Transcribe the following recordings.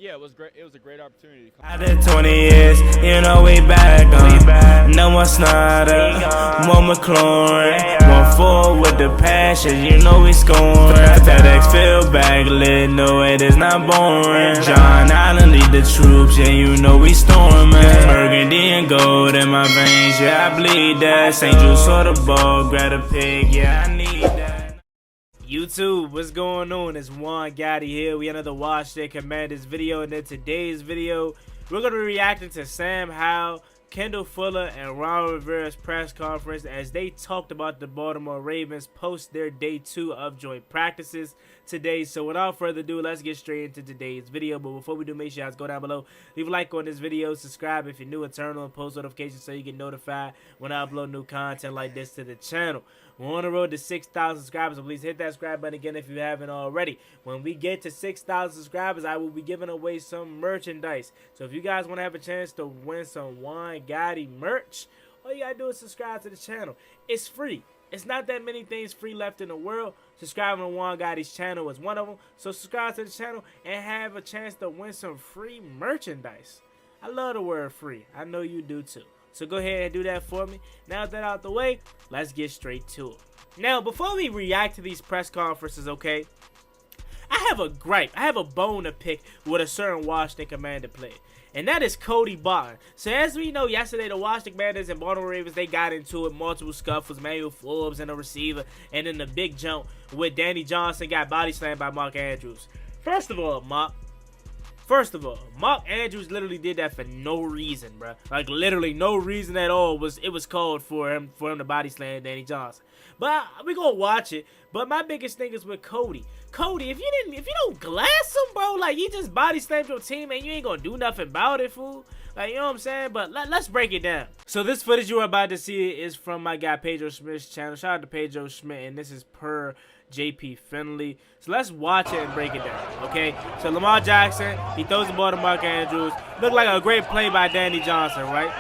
Yeah, it was great. It was a great opportunity to come. After 20 years, you know we back on. No more Snyder, more McLaurin. 1-4 with the passion, you know we scoring. FedEx field back lit, no it is not boring. John Allen lead the troops, yeah you know we storming. Burgundy and gold in my veins, yeah I bleed that. St. Jude saw the ball, grab a pig, yeah I need that. YouTube, what's going on? It's Juan Gotti here. We another Washington Commanders video, and in today's video, we're gonna be reacting to Sam Howell, Kendall Fuller, and Ron Rivera's press conference as they talked about the Baltimore Ravens post their day 2 of joint practices today. So without further ado, let's get straight into today's video. But before we do, make sure you guys go down below, leave a like on this video, subscribe if you're new, and turn on post notifications so you get notified when I upload new content like this to the channel. We're on the road to 6,000 subscribers, so please hit that subscribe button again if you haven't already. When we get to 6,000 subscribers, I will be giving away some merchandise. So if you guys want to have a chance to win some Juan Gotti merch, all you gotta do is subscribe to the channel. It's free. It's not that many things free left in the world. Subscribing to Juan Gotti's channel is one of them. So subscribe to the channel and have a chance to win some free merchandise. I love the word free. I know you do too. So go ahead and do that for me. Now that out the way, let's get straight to it. Now, before we react to these press conferences, okay, I have a gripe. I have a bone to pick with a certain Washington Commander player, and that is Cody Barton. So as we know, yesterday the Washington Commanders and Baltimore Ravens, they got into it, multiple scuffles, Manuel Forbes and a receiver, and then the big jump with Danny Johnson got body slammed by Mark Andrews. First of all, Mark Andrews literally did that for no reason, bro. Like literally no reason at all. It was called for him to body slam Danny Johnson. But we gonna watch it. But my biggest thing is with Cody. Cody, if you don't glass him, bro, like you just body slammed your team and you ain't gonna do nothing about it, fool. Like, you know what I'm saying? But let's break it down. So this footage you're about to see is from my guy Pedro Schmidt's channel. Shout out to Pedro Schmidt, and this is per JP Finley. So let's watch it and break it down, okay? So Lamar Jackson, he throws the ball to Mark Andrews. Looked like a great play by Danny Johnson, right?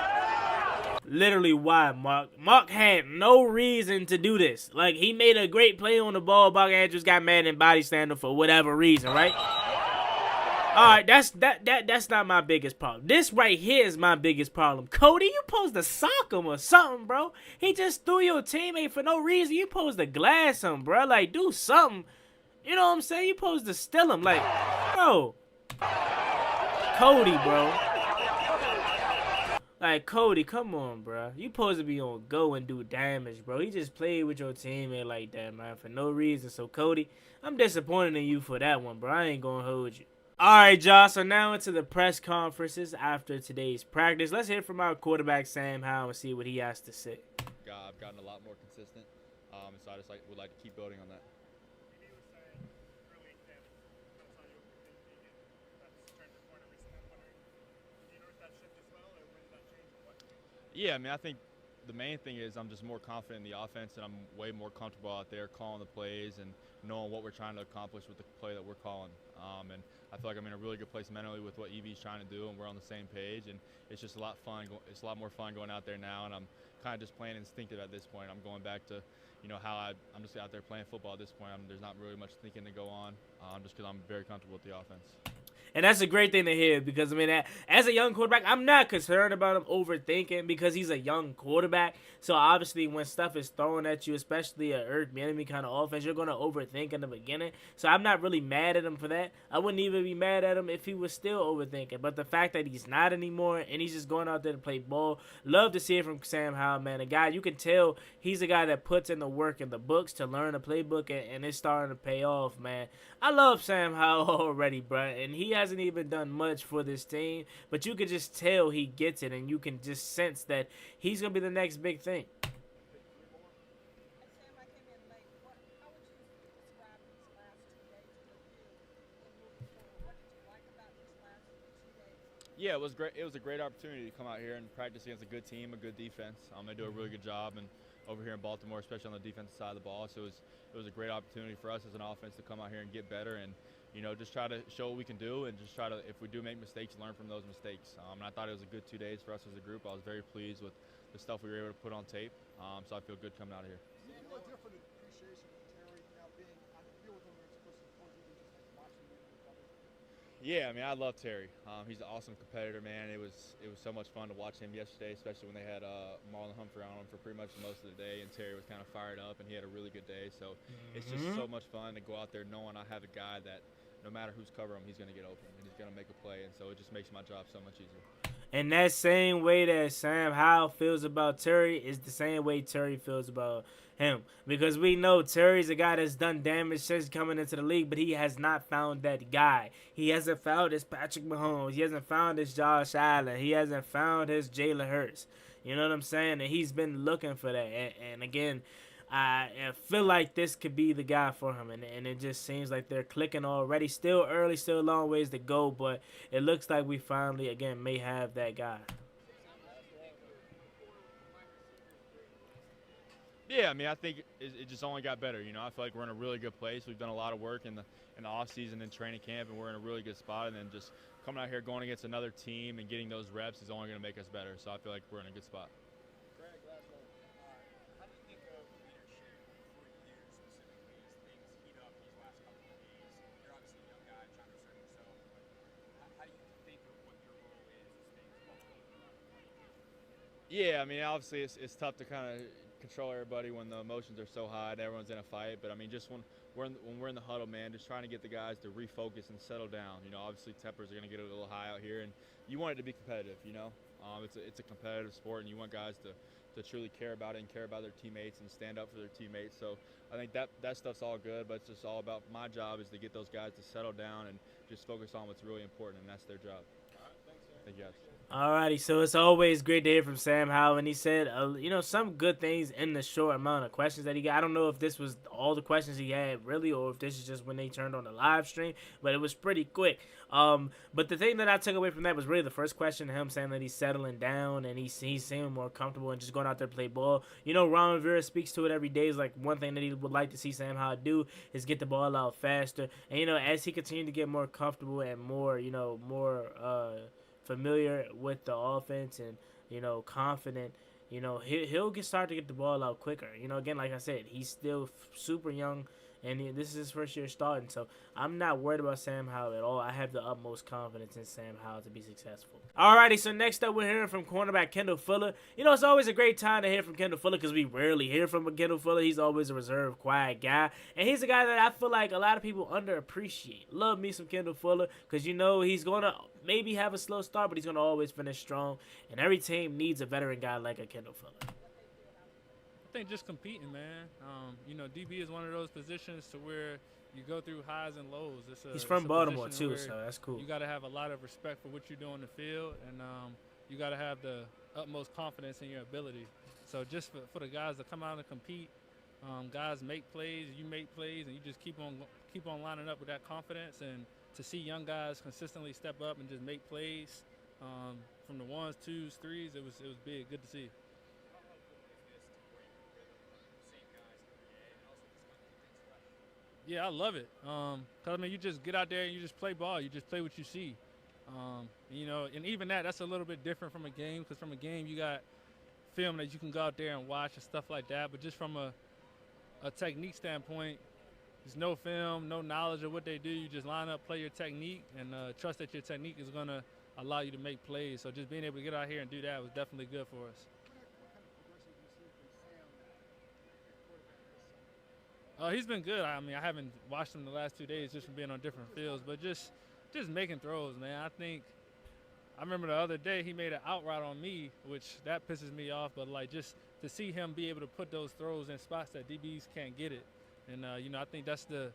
Literally, why, Mark? Mark had no reason to do this. Like, he made a great play on the ball. Mark Andrews got mad and body slammed him for whatever reason, right? Alright, that's not my biggest problem. This right here is my biggest problem. Cody, you supposed to sock him or something, bro. He just threw your teammate for no reason. You supposed to glass him, bro. Like, do something. You know what I'm saying? You supposed to steal him. Like, bro. Cody, bro. Like, Cody, come on, bro. You supposed to be on go and do damage, bro. He just played with your teammate like that, man, for no reason. So, Cody, I'm disappointed in you for that one, bro. I ain't gonna hold you. Alright, y'all, so now into the press conferences after today's practice. Let's hear from our quarterback, Sam Howell, and see what he has to say. I've gotten a lot more consistent, so I just would like to keep building on that. Yeah, I mean, I think the main thing is I'm just more confident in the offense, and I'm way more comfortable out there calling the plays and knowing what we're trying to accomplish with the play that we're calling. And I feel like I'm in a really good place mentally with what EV's trying to do, and we're on the same page, and it's just a lot fun. It's a lot more fun going out there now, and I'm kind of just playing instinctive at this point. I'm going back to, you know, how I'm just out there playing football at this point. There's not really much thinking to go on, just because I'm very comfortable with the offense. And that's a great thing to hear because, I mean, as a young quarterback, I'm not concerned about him overthinking because he's a young quarterback. So, obviously, when stuff is thrown at you, especially an enemy kind of offense, you're going to overthink in the beginning. So, I'm not really mad at him for that. I wouldn't even be mad at him if he was still overthinking. But the fact that he's not anymore and he's just going out there to play ball, love to see it from Sam Howell, man. A guy, you can tell he's a guy that puts in the work in the books to learn the playbook, and it's starting to pay off, man. I love Sam Howell already, bro, and he hasn't even done much for this team, but you can just tell he gets it, and you can just sense that he's going to be the next big thing. Yeah, it was great. It was a great opportunity to come out here and practice against a good team, a good defense. They do a really good job, and over here in Baltimore, especially on the defensive side of the ball. So it was a great opportunity for us as an offense to come out here and get better, and you know, just try to show what we can do, and just try to, if we do make mistakes, learn from those mistakes. And I thought it was a good 2 days for us as a group. I was very pleased with the stuff we were able to put on tape. So I feel good coming out of here. What different appreciation of Terry now being on the field with him as opposed to the point you were just watching him? Yeah, I mean, I love Terry. He's an awesome competitor, man. It was so much fun to watch him yesterday, especially when they had Marlon Humphrey on him for pretty much most of the day, and Terry was kind of fired up, and he had a really good day. So it's just so much fun to go out there knowing I have a guy that no matter who's covering him, he's going to get open and he's going to make a play, and so it just makes my job so much easier. And that same way that Sam Howell feels about Terry is the same way Terry feels about him. Because we know Terry's a guy that's done damage since coming into the league, but he has not found that guy. He hasn't found his Patrick Mahomes. He hasn't found his Josh Allen. He hasn't found his Jalen Hurts. You know what I'm saying? And he's been looking for that. And again, I feel like this could be the guy for him, and it just seems like they're clicking already. Still early, still a long ways to go, but it looks like we finally, again, may have that guy. Yeah, I mean, I think it just only got better. You know, I feel like we're in a really good place. We've done a lot of work in the off season and training camp, and we're in a really good spot. And then just coming out here, going against another team, and getting those reps is only going to make us better. So I feel like we're in a good spot. Yeah, I mean, obviously it's tough to kind of control everybody when the emotions are so high and everyone's in a fight. But I mean, just when we're in the huddle, man, just trying to get the guys to refocus and settle down. You know, obviously tempers are going to get a little high out here, and you want it to be competitive. You know, it's a competitive sport, and you want guys to truly care about it and care about their teammates and stand up for their teammates. So I think that stuff's all good, but it's just all about my job is to get those guys to settle down and just focus on what's really important, and that's their job. All right, thanks, sir. Thank you guys. Alrighty, so it's always great to hear from Sam Howell, and he said, some good things in the short amount of questions that he got. I don't know if this was all the questions he had, really, or if this is just when they turned on the live stream, but it was pretty quick. But the thing that I took away from that was really the first question, him saying that he's settling down, and he's seeming more comfortable and just going out there to play ball. You know, Ron Rivera speaks to it every day. It's like one thing that he would like to see Sam Howell do is get the ball out faster. And, you know, as he continued to get more comfortable and more, familiar with the offense and, confident, he'll start to get the ball out quicker. You know, again, like I said, he's still super young, and this is his first year starting. So I'm not worried about Sam Howell at all. I have the utmost confidence in Sam Howell to be successful. Alrighty, so next up we're hearing from cornerback Kendall Fuller. You know, it's always a great time to hear from Kendall Fuller because we rarely hear from Kendall Fuller. He's always a reserved, quiet guy. And he's a guy that I feel like a lot of people underappreciate. Love me some Kendall Fuller because, he's going to maybe have a slow start, but he's going to always finish strong. And every team needs a veteran guy like a Kendall Fuller. I think just competing, man. DB is one of those positions to where you go through highs and lows. He's from Baltimore too, so that's cool. You got to have a lot of respect for what you do on the field, and you got to have the utmost confidence in your ability. So just for the guys to come out and compete, guys make plays, you make plays, and you just keep on lining up with that confidence. And to see young guys consistently step up and just make plays from the ones, twos, threes, it was big. Good to see. Yeah, I love it. Cause you just get out there and you just play ball. You just play what you see. And even that's a little bit different from a game. Cause from a game you got film that you can go out there and watch and stuff like that. But just from a technique standpoint, there's no film, no knowledge of what they do. You just line up, play your technique, and trust that your technique is gonna allow you to make plays. So just being able to get out here and do that was definitely good for us. He's been good. I haven't watched him the last 2 days just from being on different fields, but just making throws, man. I remember the other day he made an out route on me, which that pisses me off, but just to see him be able to put those throws in spots that DBs can't get it. And, I think that's the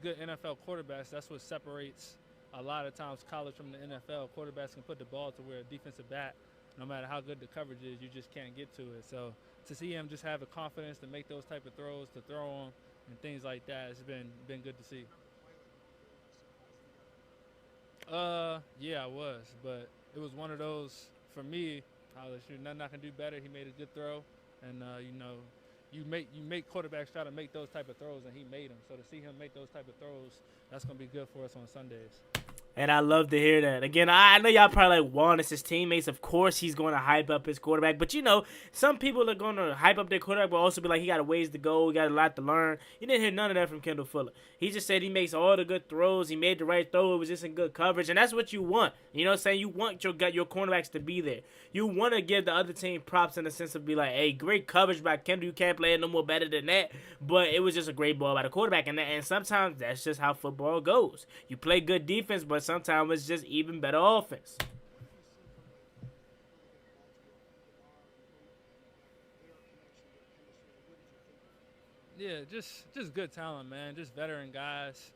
good NFL quarterbacks. That's what separates a lot of times college from the NFL. Quarterbacks can put the ball to where a defensive back, no matter how good the coverage is, you just can't get to it. So to see him just have the confidence to make those type of throws, to throw on, and things like that, it's been good to see. Yeah, I was, but it was one of those for me. I was nothing I can do better. He made a good throw, and you make quarterbacks try to make those type of throws, and he made them. So to see him make those type of throws, that's gonna be good for us on Sundays. And I love to hear that. Again, I know y'all probably like want us his teammates. Of course, he's going to hype up his quarterback. But, you know, some people are going to hype up their quarterback, but also be like, he got a ways to go. He got a lot to learn. You didn't hear none of that from Kendall Fuller. He just said he makes all the good throws. He made the right throw. It was just in good coverage. And that's what you want. You know what I'm saying? You want your cornerbacks to be there. You want to give the other team props in the sense of be like, hey, great coverage by Kendall. You can't play it no more better than that. But it was just a great ball by the quarterback. And sometimes that's just how football goes. You play good defense, but sometimes it's just even better offense. Yeah, just good talent, man. Just veteran guys.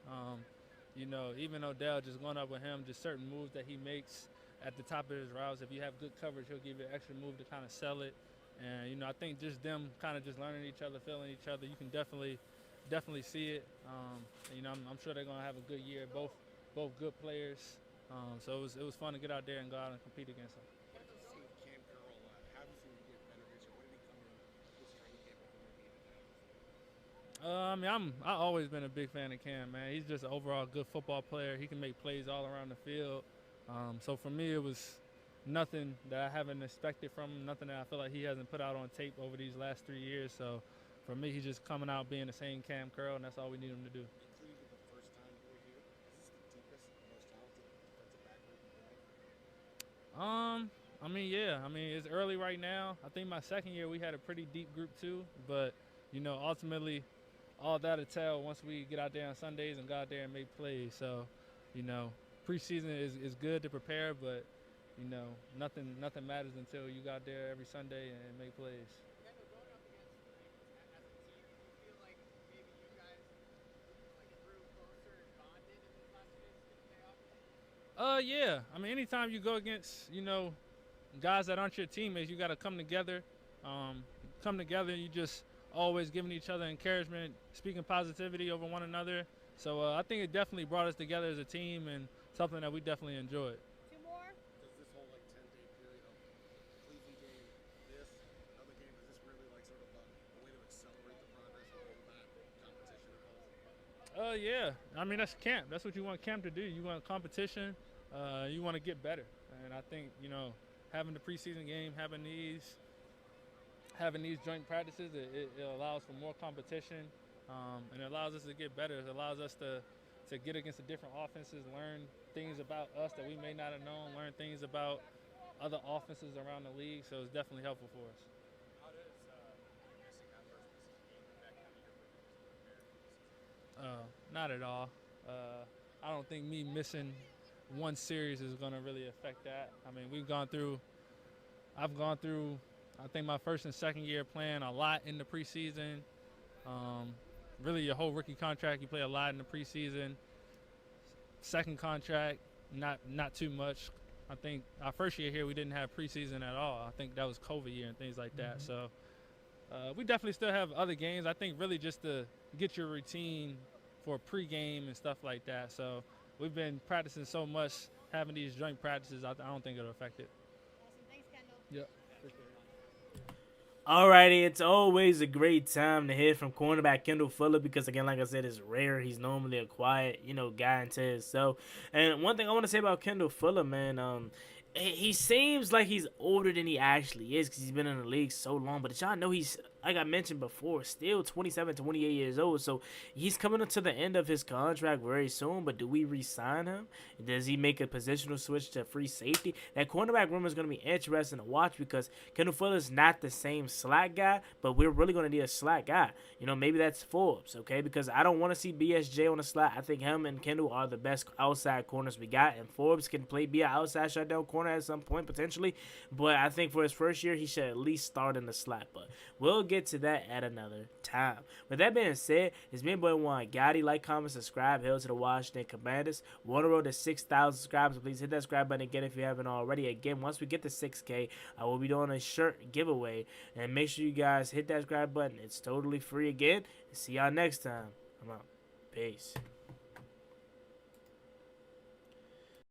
You know, even Odell, just going up with him, just certain moves that he makes at the top of his routes. If you have good coverage, he'll give you an extra move to kind of sell it. And you know, I think just them kind of just learning each other, feeling each other. You can definitely see it. You know, I'm sure they're gonna have a good year. Both good players. So it was fun to get out there and go out and compete against them. How have you seen Cam Curl? How have you seen him get better this year? What did he come in this training camp and what he needed to have? I mean, I've always been a big fan of Cam, man. He's just an overall good football player. He can make plays all around the field. So for me, it was nothing that I haven't expected from him, nothing that I feel like he hasn't put out on tape over these last 3 years. So for me, he's just coming out being the same Cam Curl, and that's all we need him to do. Including the first time you were here, is this the deepest, most talented defensive back group you've been in? I mean, yeah. I mean, it's early right now. I think my second year we had a pretty deep group too. But, you know, ultimately, all that'll tell once we get out there on Sundays and go out there and make plays. So, you know, preseason is good to prepare, but, you know, nothing matters until you go out there every Sunday and make plays. Kendall, going up against the Ravens as a team, do you feel like maybe you guys grew closer and bonded in these last 2 days to get the day off? Yeah. I mean, anytime you go against, you know, guys that aren't your teammates, you got to come together. You just always giving each other encouragement, speaking positivity over one another. So I think it definitely brought us together as a team and something that we definitely enjoyed. Does this whole 10-day period of Cleveland game, this, another game, is this really sort of a way to accelerate the progress of all that competition involved? Yeah. I mean, that's camp. That's what you want camp to do. You want competition. You want to get better. And I think, you know, having the preseason game, having these joint practices, it allows for more competition, and it allows us to get better. It allows us to get against the different offenses, learn things about us that we may not have known, learn things about other offenses around the league. So it's definitely helpful for us. How does missing that first preseason game affect your preparation for the season? Not at all. I don't think me missing one series is going to really affect that. I mean, I've gone through, I think my first and second year playing a lot in the preseason. Really, your whole rookie contract, you play a lot in the preseason. Second contract, not too much. I think our first year here, we didn't have preseason at all. I think that was COVID year and things like that. So we definitely still have other games. I think really just to get your routine for pregame and stuff like that. So we've been practicing so much, having these joint practices, I don't think it'll affect it. Awesome. Thanks, Kendall. Yep. Alrighty, it's always a great time to hear from cornerback Kendall Fuller because, again, like I said, it's rare. He's normally a quiet, guy into himself. And one thing I want to say about Kendall Fuller, man, he seems like he's older than he actually is because he's been in the league so long. But y'all know he's, like I mentioned before, still 27, 28 years old. So he's coming up to the end of his contract very soon. But do we re-sign him? Does he make a positional switch to free safety? That cornerback room is going to be interesting to watch because Kendall Fuller is not the same slot guy, but we're really going to need a slot guy. Maybe that's Forbes, okay? Because I don't want to see BSJ on the slot. I think him and Kendall are the best outside corners we got, and Forbes can be an outside shutdown corner at some point potentially. But I think for his first year, he should at least start in the slot. But we'll get to that at another time. With that being said, it's me, boy Juan Gotti. Like, comment, subscribe. Hail to the Washington Commanders. We're on the road to 6,000 subscribers. Please hit that subscribe button again if you haven't already. Again, once we get to 6K, I will be doing a shirt giveaway. And make sure you guys hit that subscribe button. It's totally free again. See y'all next time. I'm out. Peace.